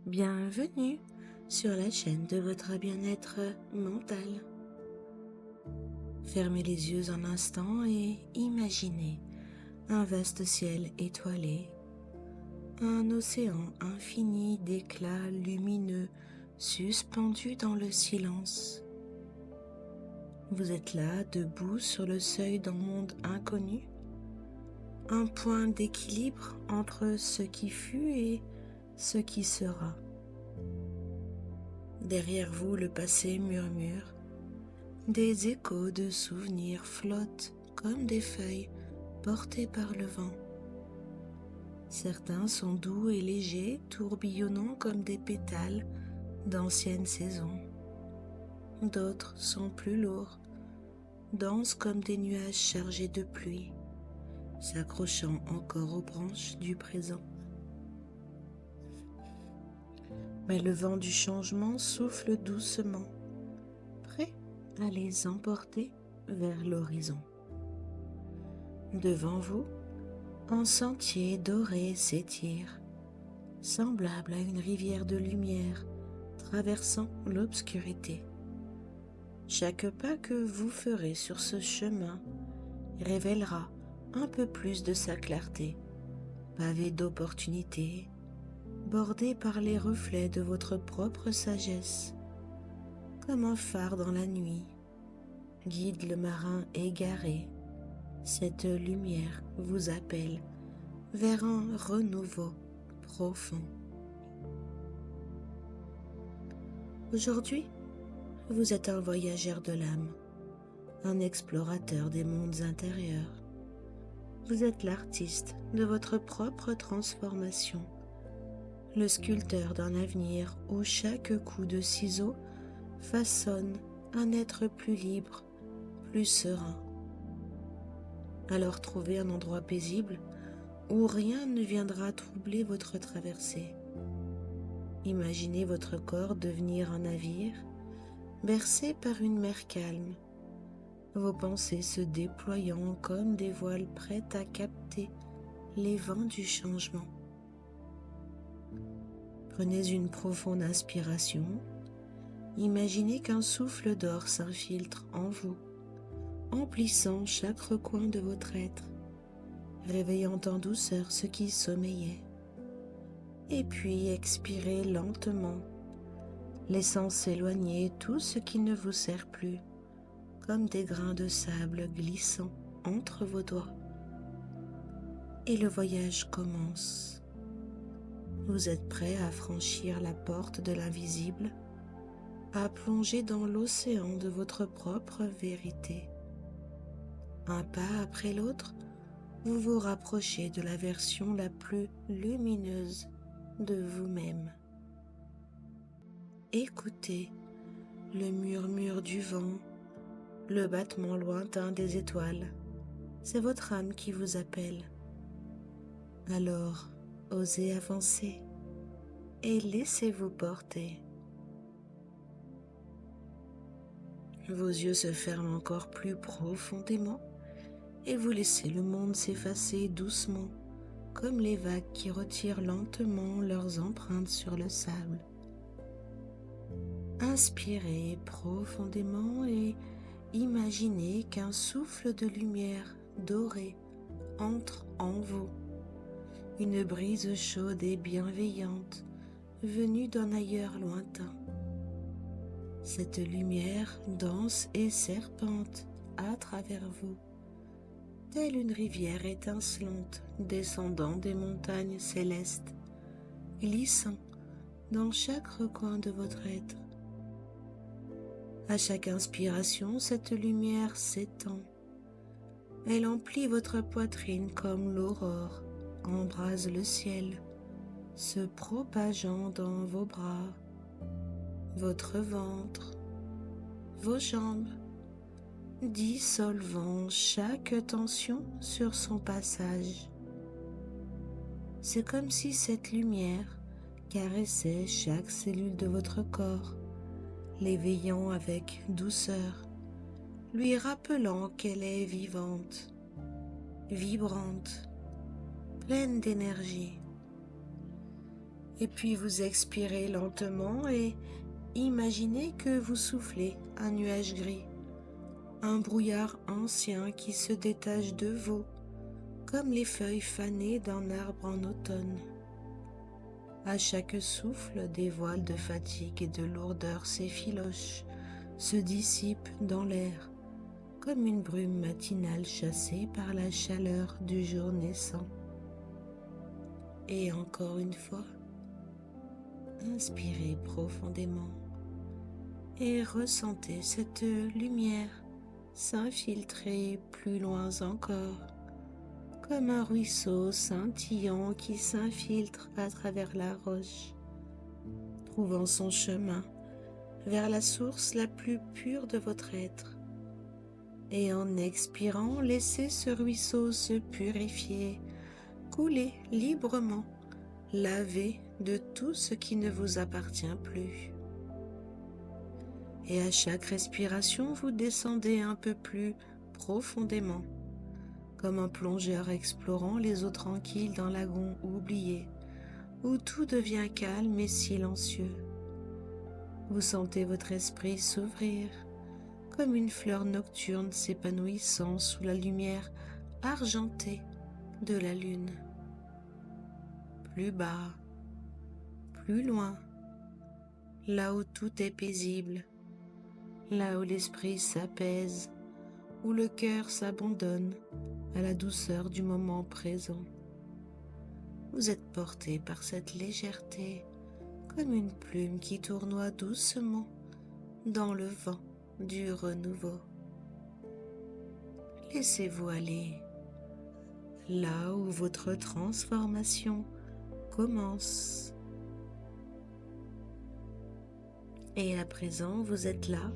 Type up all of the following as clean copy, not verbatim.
Bienvenue sur la chaîne de votre bien-être mental. Fermez les yeux un instant et imaginez un vaste ciel étoilé, un océan infini d'éclats lumineux suspendu dans le silence. Vous êtes là, debout sur le seuil d'un monde inconnu, un point d'équilibre entre ce qui fut et ce qui sera. Derrière vous, le passé murmure. Des échos de souvenirs flottent comme des feuilles portées par le vent. Certains sont doux et légers, tourbillonnant comme des pétales d'anciennes saisons. D'autres sont plus lourds, denses comme des nuages chargés de pluie, s'accrochant encore aux branches du présent. Mais le vent du changement souffle doucement, prêt à les emporter vers l'horizon. Devant vous, un sentier doré s'étire, semblable à une rivière de lumière traversant l'obscurité. Chaque pas que vous ferez sur ce chemin révélera un peu plus de sa clarté, pavé d'opportunités, bordé par les reflets de votre propre sagesse. Comme un phare dans la nuit, guide le marin égaré. Cette lumière vous appelle vers un renouveau profond. Aujourd'hui, vous êtes un voyageur de l'âme, un explorateur des mondes intérieurs. Vous êtes l'artiste de votre propre transformation, le sculpteur d'un avenir où chaque coup de ciseau façonne un être plus libre, plus serein. Alors trouvez un endroit paisible où rien ne viendra troubler votre traversée. Imaginez votre corps devenir un navire, bercé par une mer calme, vos pensées se déployant comme des voiles prêtes à capter les vents du changement. Prenez une profonde inspiration, imaginez qu'un souffle d'or s'infiltre en vous, emplissant chaque recoin de votre être, réveillant en douceur ce qui sommeillait. Et puis expirez lentement, laissant s'éloigner tout ce qui ne vous sert plus, comme des grains de sable glissant entre vos doigts. Et le voyage commence. Vous êtes prêt à franchir la porte de l'invisible, à plonger dans l'océan de votre propre vérité. Un pas après l'autre, vous vous rapprochez de la version la plus lumineuse de vous-même. Écoutez le murmure du vent, le battement lointain des étoiles. C'est votre âme qui vous appelle. Alors, osez avancer et laissez-vous porter. Vos yeux se ferment encore plus profondément et vous laissez le monde s'effacer doucement, comme les vagues qui retirent lentement leurs empreintes sur le sable. Inspirez profondément et imaginez qu'un souffle de lumière dorée entre en vous, une brise chaude et bienveillante venue d'un ailleurs lointain. Cette lumière danse et serpente à travers vous, telle une rivière étincelante descendant des montagnes célestes, glissant dans chaque recoin de votre être. À chaque inspiration, cette lumière s'étend. Elle emplit votre poitrine comme l'aurore embrase le ciel, se propageant dans vos bras, votre ventre, vos jambes, dissolvant chaque tension sur son passage. C'est comme si cette lumière caressait chaque cellule de votre corps, l'éveillant avec douceur, lui rappelant qu'elle est vivante, vibrante, pleine d'énergie. Et puis vous expirez lentement et imaginez que vous soufflez un nuage gris, un brouillard ancien qui se détache de vous, comme les feuilles fanées d'un arbre en automne. À chaque souffle, des voiles de fatigue et de lourdeur s'effilochent, se dissipent dans l'air, comme une brume matinale chassée par la chaleur du jour naissant. Et encore une fois, inspirez profondément et ressentez cette lumière s'infiltrer plus loin encore, comme un ruisseau scintillant qui s'infiltre à travers la roche, trouvant son chemin vers la source la plus pure de votre être. Et en expirant, laissez ce ruisseau se purifier, couler librement, laver de tout ce qui ne vous appartient plus. Et à chaque respiration, vous descendez un peu plus profondément, comme un plongeur explorant les eaux tranquilles d'un lagon oublié, où tout devient calme et silencieux. Vous sentez votre esprit s'ouvrir, comme une fleur nocturne s'épanouissant sous la lumière argentée de la lune. Plus bas, plus loin, là où tout est paisible, là où l'esprit s'apaise, où le cœur s'abandonne à la douceur du moment présent. Vous êtes porté par cette légèreté, comme une plume qui tournoie doucement dans le vent du renouveau. Laissez-vous aller là où votre transformation commence. Et à présent, vous êtes là,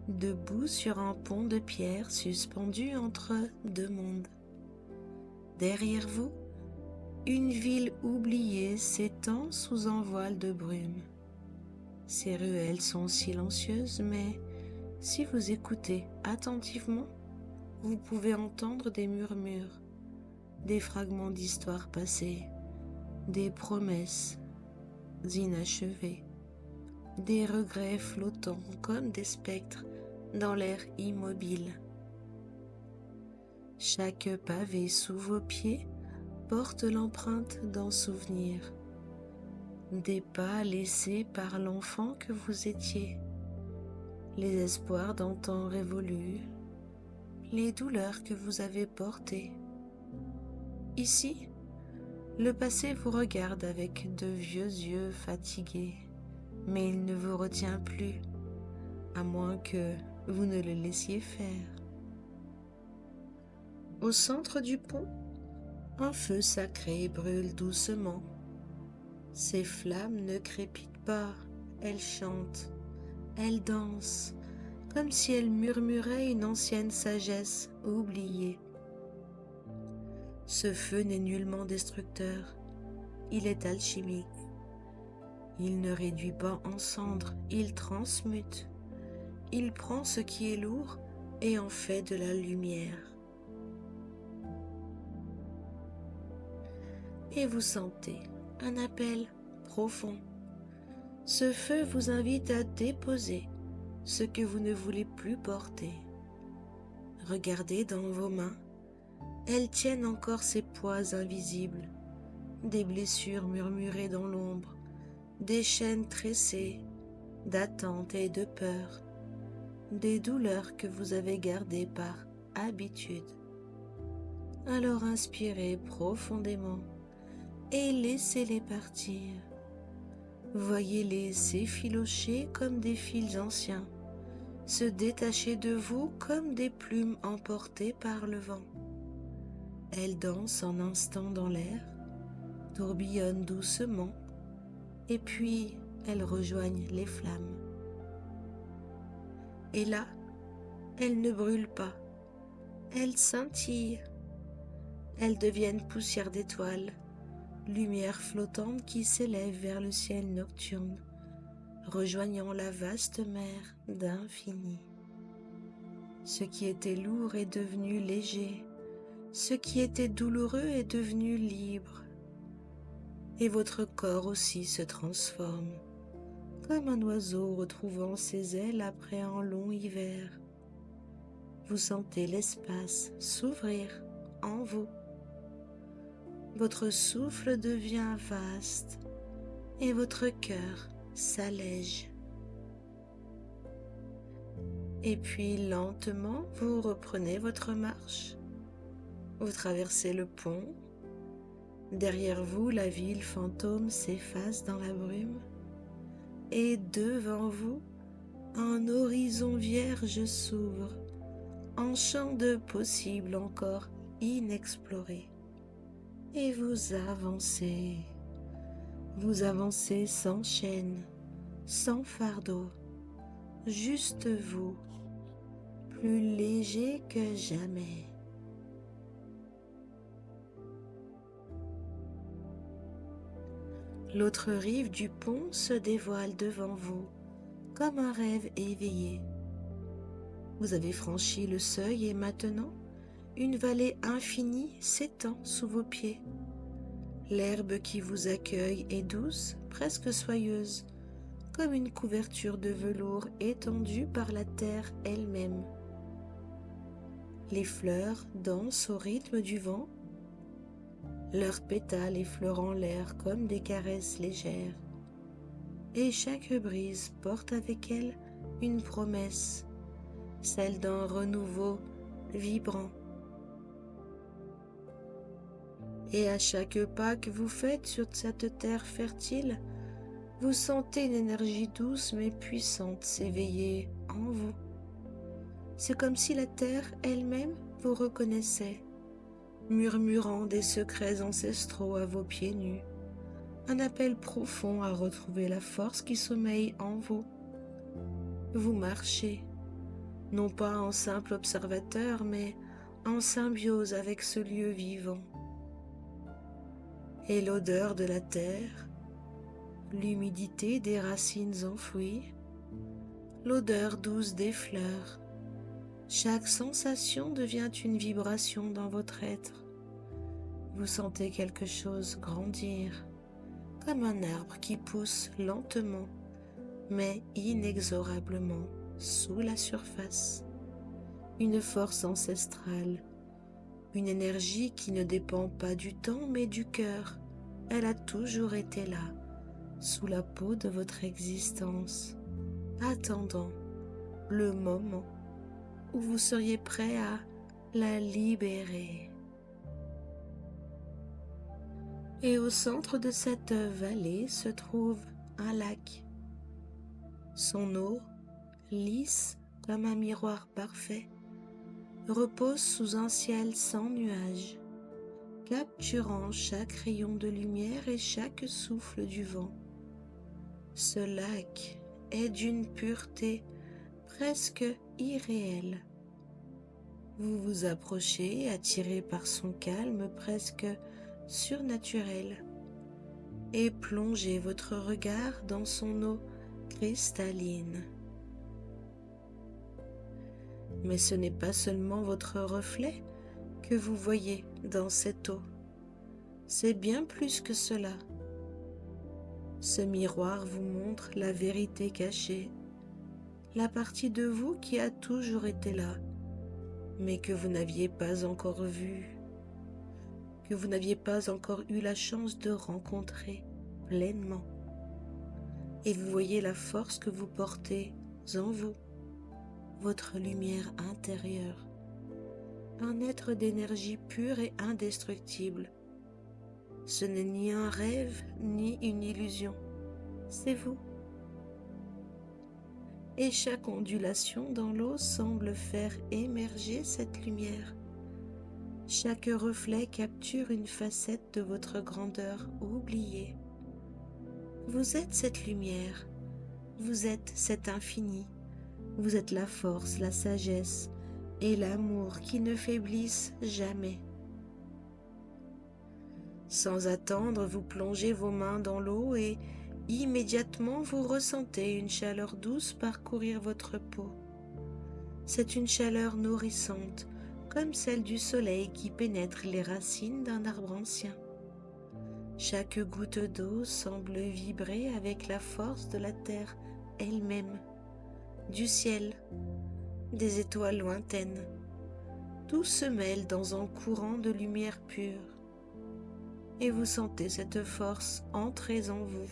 debout sur un pont de pierre suspendu entre deux mondes. Derrière vous, une ville oubliée s'étend sous un voile de brume. Ses ruelles sont silencieuses, mais si vous écoutez attentivement, vous pouvez entendre des murmures, des fragments d'histoires passées, des promesses inachevées, des regrets flottants comme des spectres dans l'air immobile. Chaque pavé sous vos pieds porte l'empreinte d'un souvenir, des pas laissés par l'enfant que vous étiez, les espoirs d'un temps révolu, les douleurs que vous avez portées. Ici, le passé vous regarde avec de vieux yeux fatigués, mais il ne vous retient plus, à moins que vous ne le laissiez faire. Au centre du pont, un feu sacré brûle doucement. Ses flammes ne crépitent pas, elles chantent, elles dansent, comme si elles murmuraient une ancienne sagesse oubliée. Ce feu n'est nullement destructeur, il est alchimique. Il ne réduit pas en cendres, il transmute. Il prend ce qui est lourd et en fait de la lumière. Et vous sentez un appel profond. Ce feu vous invite à déposer ce que vous ne voulez plus porter. Regardez dans vos mains, elles tiennent encore ces poids invisibles, des blessures murmurées dans l'ombre, des chaînes tressées d'attente et de peur, des douleurs que vous avez gardées par habitude. Alors inspirez profondément et laissez-les partir. Voyez-les s'effilocher comme des fils anciens, se détacher de vous comme des plumes emportées par le vent. Elles dansent un instant dans l'air, tourbillonnent doucement, et puis elles rejoignent les flammes. Et là, elles ne brûlent pas, elles scintillent, elles deviennent poussière d'étoiles, lumière flottante qui s'élève vers le ciel nocturne, rejoignant la vaste mer d'infini. Ce qui était lourd est devenu léger, ce qui était douloureux est devenu libre. et votre corps aussi se transforme, comme un oiseau retrouvant ses ailes après un long hiver. Vous sentez l'espace s'ouvrir en vous. Votre souffle devient vaste et votre cœur s'allège. Et puis lentement, vous reprenez votre marche. Vous traversez le pont. Derrière vous, la ville fantôme s'efface dans la brume. Et devant vous, un horizon vierge s'ouvre, en champ de possibles encore inexplorés. Et vous avancez sans chaîne, sans fardeau, juste vous, plus léger que jamais. L'autre rive du pont se dévoile devant vous, comme un rêve éveillé. Vous avez franchi le seuil et maintenant, une vallée infinie s'étend sous vos pieds. L'herbe qui vous accueille est douce, presque soyeuse, comme une couverture de velours étendue par la terre elle-même. Les fleurs dansent au rythme du vent, leurs pétales effleurant l'air comme des caresses légères. Et chaque brise porte avec elle une promesse, celle d'un renouveau vibrant. Et à chaque pas que vous faites sur cette terre fertile, vous sentez une énergie douce mais puissante s'éveiller en vous. C'est comme si la terre elle-même vous reconnaissait, murmurant des secrets ancestraux à vos pieds nus, un appel profond à retrouver la force qui sommeille en vous. Vous marchez, non pas en simple observateur, mais en symbiose avec ce lieu vivant. Et l'odeur de la terre, l'humidité des racines enfouies, l'odeur douce des fleurs, chaque sensation devient une vibration dans votre être. Vous sentez quelque chose grandir, comme un arbre qui pousse lentement, mais inexorablement sous la surface. Une force ancestrale, une énergie qui ne dépend pas du temps mais du cœur. Elle a toujours été là, sous la peau de votre existence, attendant le moment où vous seriez prêt à la libérer. Et au centre de cette vallée se trouve un lac. Son eau, lisse comme un miroir parfait, repose sous un ciel sans nuages, capturant chaque rayon de lumière et chaque souffle du vent. Ce lac est d'une pureté presque irréelle. Vous vous approchez, attiré par son calme presque surnaturel, et plongez votre regard dans son eau cristalline. Mais ce n'est pas seulement votre reflet que vous voyez dans cette eau, c'est bien plus que cela. Ce miroir vous montre la vérité cachée, la partie de vous qui a toujours été là, mais que vous n'aviez pas encore vue, que vous n'aviez pas encore eu la chance de rencontrer pleinement. Et vous voyez la force que vous portez en vous, votre lumière intérieure, un être d'énergie pure et indestructible. Ce n'est ni un rêve ni une illusion, c'est vous. Et chaque ondulation dans l'eau semble faire émerger cette lumière. Chaque reflet capture une facette de votre grandeur oubliée. Vous êtes cette lumière, vous êtes cet infini, vous êtes la force, la sagesse et l'amour qui ne faiblissent jamais. Sans attendre, vous plongez vos mains dans l'eau et immédiatement vous ressentez une chaleur douce parcourir votre peau. C'est une chaleur nourrissante, comme celle du soleil qui pénètre les racines d'un arbre ancien. Chaque goutte d'eau semble vibrer avec la force de la terre elle-même, du ciel, des étoiles lointaines. Tout se mêle dans un courant de lumière pure. Et vous sentez cette force entrer en vous,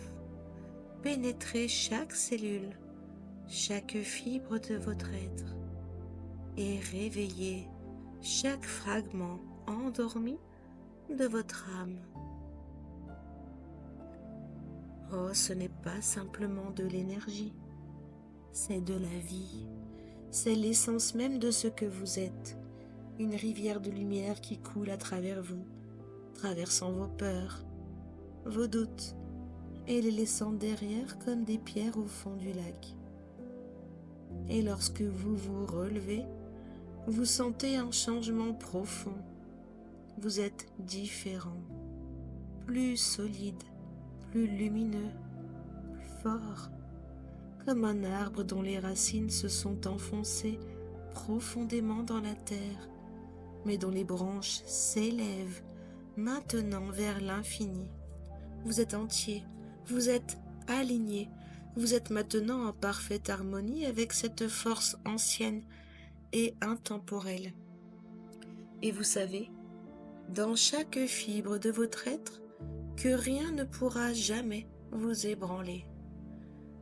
pénétrer chaque cellule, chaque fibre de votre être et réveiller chaque fragment endormi de votre âme. Oh, ce n'est pas simplement de l'énergie, c'est de la vie, c'est l'essence même de ce que vous êtes, une rivière de lumière qui coule à travers vous, traversant vos peurs, vos doutes, et les laissant derrière comme des pierres au fond du lac. Et lorsque vous vous relevez, vous sentez un changement profond. Vous êtes différent, plus solide, plus lumineux, plus fort, comme un arbre dont les racines se sont enfoncées profondément dans la terre, mais dont les branches s'élèvent maintenant vers l'infini. Vous êtes entier, vous êtes aligné, vous êtes maintenant en parfaite harmonie avec cette force ancienne et intemporelle. Et vous savez, dans chaque fibre de votre être, que rien ne pourra jamais vous ébranler.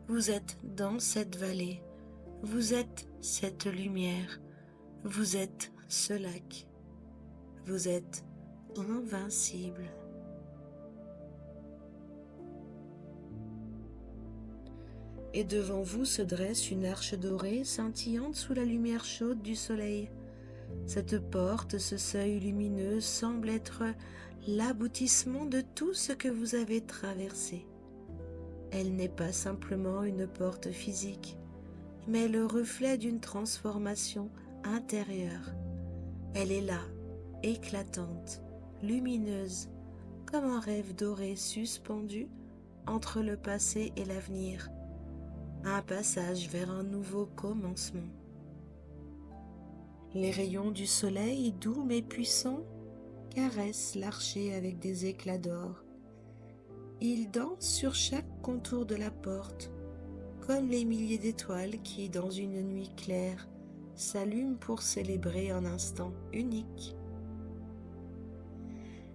Vous êtes dans cette vallée, vous êtes cette lumière, vous êtes ce lac, vous êtes invincible. Et devant vous se dresse une arche dorée scintillante sous la lumière chaude du soleil. Cette porte, ce seuil lumineux semble être l'aboutissement de tout ce que vous avez traversé. Elle n'est pas simplement une porte physique, mais le reflet d'une transformation intérieure. Elle est là, éclatante, lumineuse, comme un rêve doré suspendu entre le passé et l'avenir. Un passage vers un nouveau commencement. Les rayons du soleil, doux mais puissants, caressent l'archer avec des éclats d'or. Ils dansent sur chaque contour de la porte, comme les milliers d'étoiles qui, dans une nuit claire, s'allument pour célébrer un instant unique.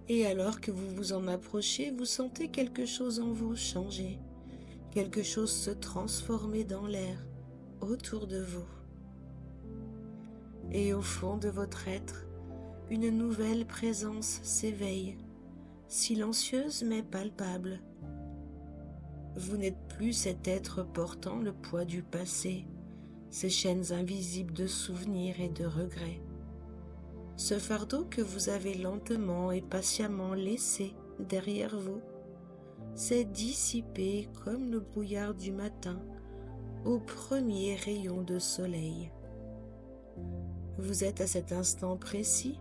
Et alors que vous vous en approchez, vous sentez quelque chose en vous changer. Quelque chose se transformer dans l'air autour de vous. Et au fond de votre être, une nouvelle présence s'éveille, silencieuse mais palpable. Vous n'êtes plus cet être portant le poids du passé, ces chaînes invisibles de souvenirs et de regrets. Ce fardeau que vous avez lentement et patiemment laissé derrière vous s'est dissipé comme le brouillard du matin au premier rayon de soleil. Vous êtes à cet instant précis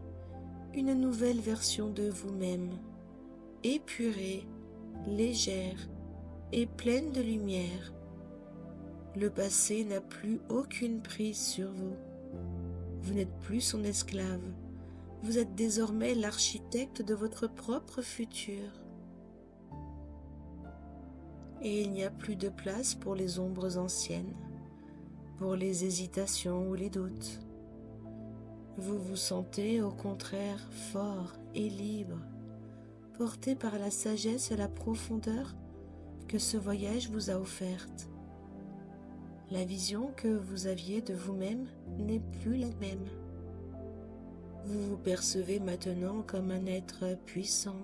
une nouvelle version de vous-même, épurée, légère et pleine de lumière. Le passé n'a plus aucune prise sur vous. Vous n'êtes plus son esclave. Vous êtes désormais l'architecte de votre propre futur. Et il n'y a plus de place pour les ombres anciennes, pour les hésitations ou les doutes. Vous vous sentez au contraire fort et libre, porté par la sagesse et la profondeur que ce voyage vous a offerte. La vision que vous aviez de vous-même n'est plus la même. Vous vous percevez maintenant comme un être puissant,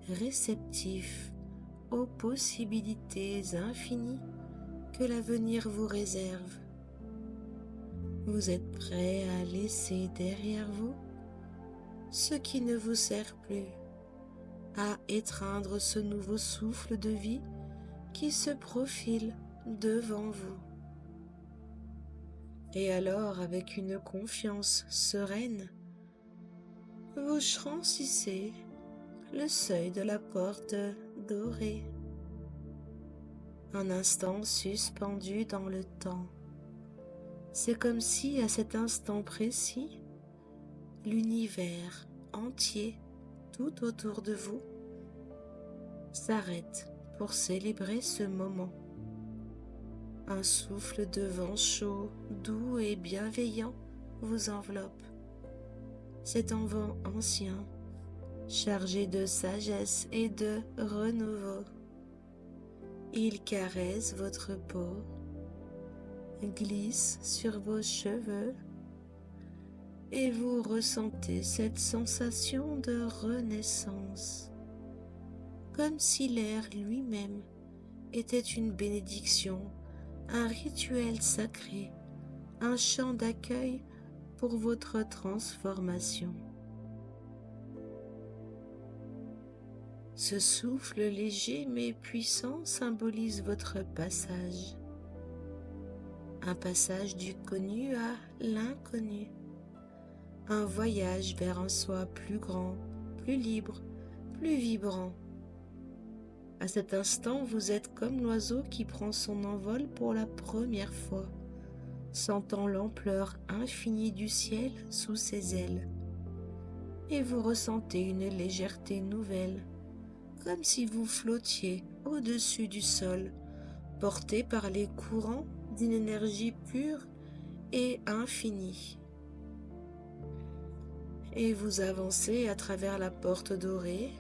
réceptif aux possibilités infinies que l'avenir vous réserve. Vous êtes prêt à laisser derrière vous ce qui ne vous sert plus, à étreindre ce nouveau souffle de vie qui se profile devant vous. Et alors, avec une confiance sereine, vous franchissez le seuil de la porte dorée. Un instant suspendu dans le temps. C'est comme si, à cet instant précis, l'univers entier, tout autour de vous, s'arrête pour célébrer ce moment. Un souffle de vent chaud, doux et bienveillant vous enveloppe. C'est un vent ancien, chargé de sagesse et de renouveau. Il caresse votre peau, glisse sur vos cheveux et vous ressentez cette sensation de renaissance, comme si l'air lui-même était une bénédiction, un rituel sacré, un chant d'accueil pour votre transformation. Ce souffle léger mais puissant symbolise votre passage. Un passage du connu à l'inconnu. Un voyage vers un soi plus grand, plus libre, plus vibrant. À cet instant, vous êtes comme l'oiseau qui prend son envol pour la première fois, sentant l'ampleur infinie du ciel sous ses ailes. Et vous ressentez une légèreté nouvelle, comme si vous flottiez au-dessus du sol, porté par les courants d'une énergie pure et infinie. Et vous avancez à travers la porte dorée,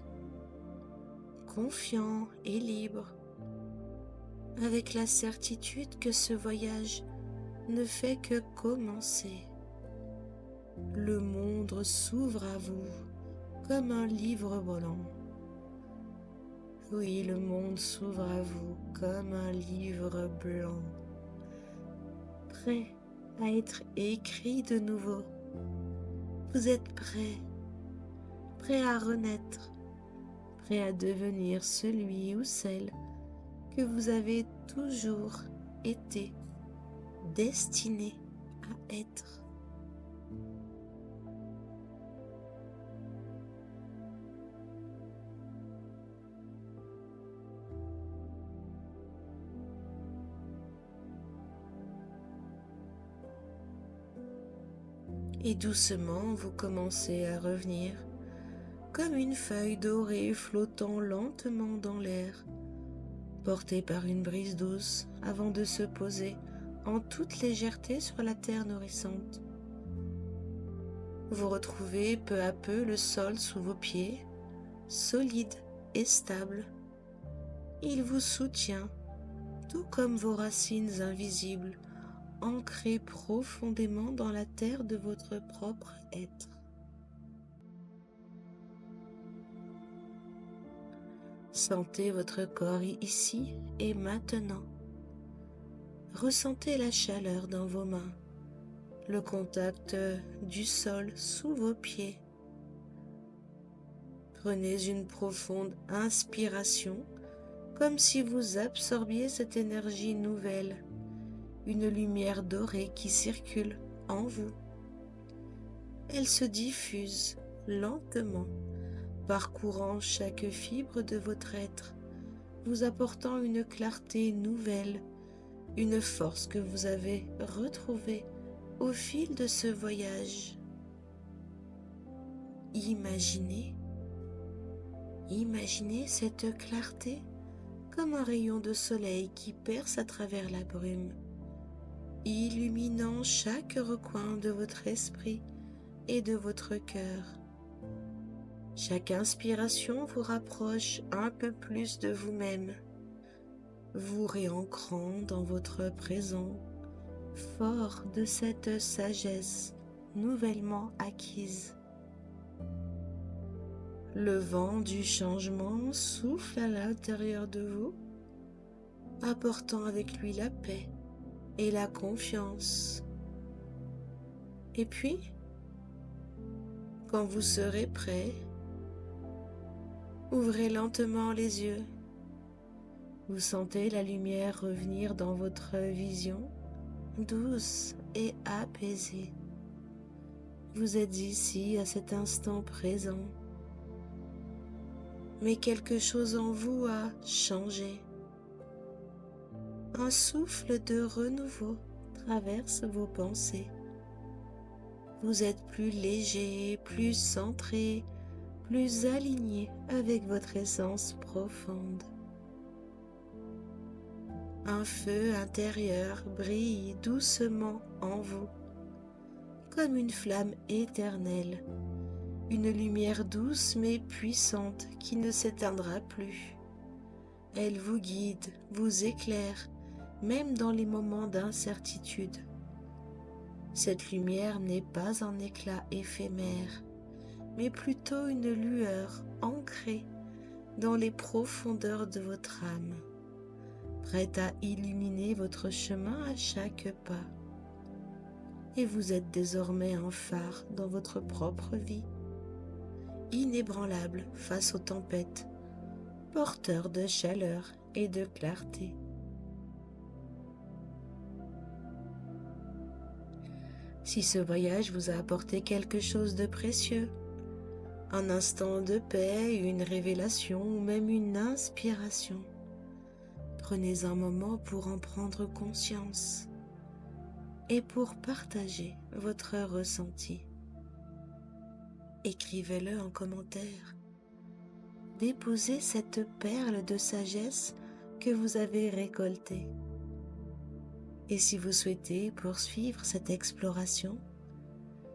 confiant et libre, avec la certitude que ce voyage ne fait que commencer. Le monde s'ouvre à vous comme un livre volant. Oui, le monde s'ouvre à vous comme un livre blanc, prêt à être écrit de nouveau. Vous êtes prêt à renaître, prêt à devenir celui ou celle que vous avez toujours été destiné à être. Et doucement, vous commencez à revenir, comme une feuille dorée flottant lentement dans l'air, portée par une brise douce avant de se poser en toute légèreté sur la terre nourrissante. Vous retrouvez peu à peu le sol sous vos pieds, solide et stable. Il vous soutient, tout comme vos racines invisibles, ancrées profondément dans la terre de votre propre être. Sentez votre corps ici et maintenant. Ressentez la chaleur dans vos mains, le contact du sol sous vos pieds. Prenez une profonde inspiration, comme si vous absorbiez cette énergie nouvelle, une lumière dorée qui circule en vous. Elle se diffuse lentement, parcourant chaque fibre de votre être, vous apportant une clarté nouvelle, une force que vous avez retrouvée au fil de ce voyage. Imaginez cette clarté comme un rayon de soleil qui perce à travers la brume, illuminant chaque recoin de votre esprit et de votre cœur. Chaque inspiration vous rapproche un peu plus de vous-même, vous réancrant dans votre présent, fort de cette sagesse nouvellement acquise. Le vent du changement souffle à l'intérieur de vous, apportant avec lui la paix et la confiance. Et puis, quand vous serez prêt, ouvrez lentement les yeux. Vous sentez la lumière revenir dans votre vision, douce et apaisée. Vous êtes ici à cet instant présent, mais quelque chose en vous a changé. Un souffle de renouveau traverse vos pensées. Vous êtes plus léger, plus centré, plus aligné avec votre essence profonde. Un feu intérieur brille doucement en vous, comme une flamme éternelle, une lumière douce mais puissante qui ne s'éteindra plus. Elle vous guide, vous éclaire, même dans les moments d'incertitude. Cette lumière n'est pas un éclat éphémère, mais plutôt une lueur ancrée dans les profondeurs de votre âme, prête à illuminer votre chemin à chaque pas. Et vous êtes désormais un phare dans votre propre vie, inébranlable face aux tempêtes, porteur de chaleur et de clarté. Si ce voyage vous a apporté quelque chose de précieux, un instant de paix, une révélation ou même une inspiration, prenez un moment pour en prendre conscience et pour partager votre ressenti. Écrivez-le en commentaire. Déposez cette perle de sagesse que vous avez récoltée. Et si vous souhaitez poursuivre cette exploration,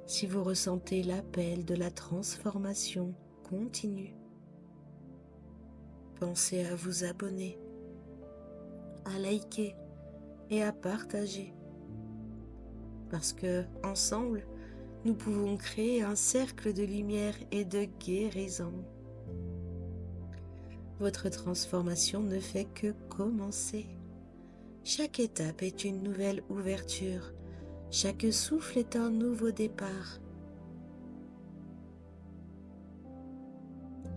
si vous ressentez l'appel de la transformation continue, pensez à vous abonner, à liker et à partager. Parce que, ensemble, nous pouvons créer un cercle de lumière et de guérison. Votre transformation ne fait que commencer. Chaque étape est une nouvelle ouverture. Chaque souffle est un nouveau départ.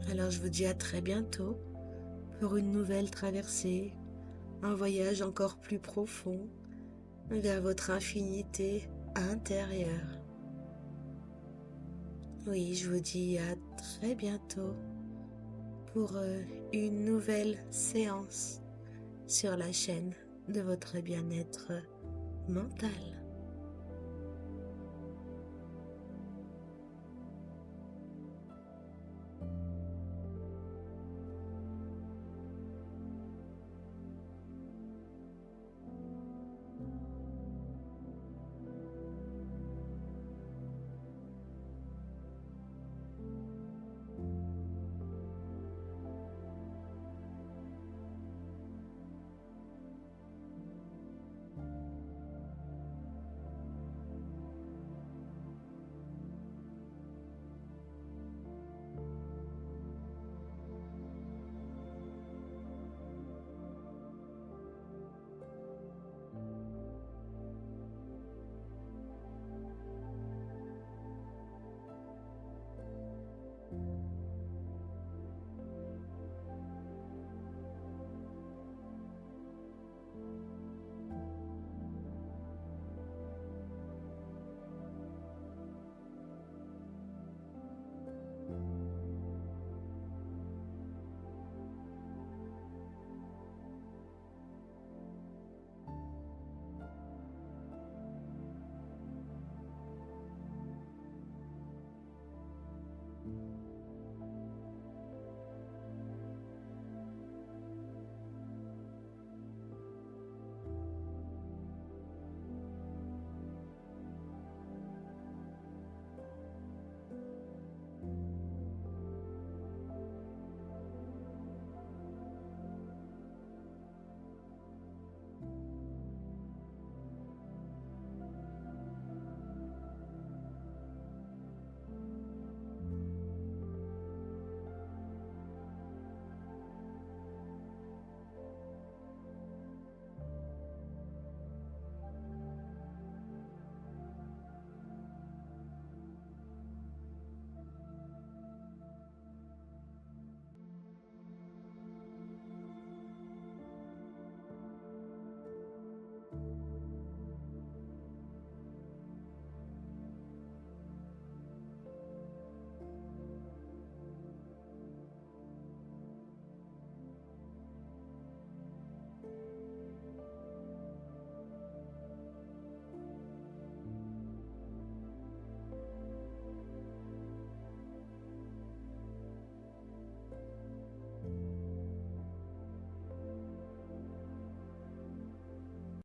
Alors je vous dis à très bientôt pour une nouvelle traversée, un voyage encore plus profond vers votre infinité intérieure. Oui, je vous dis à très bientôt pour une nouvelle séance sur la chaîne de votre bien-être mental.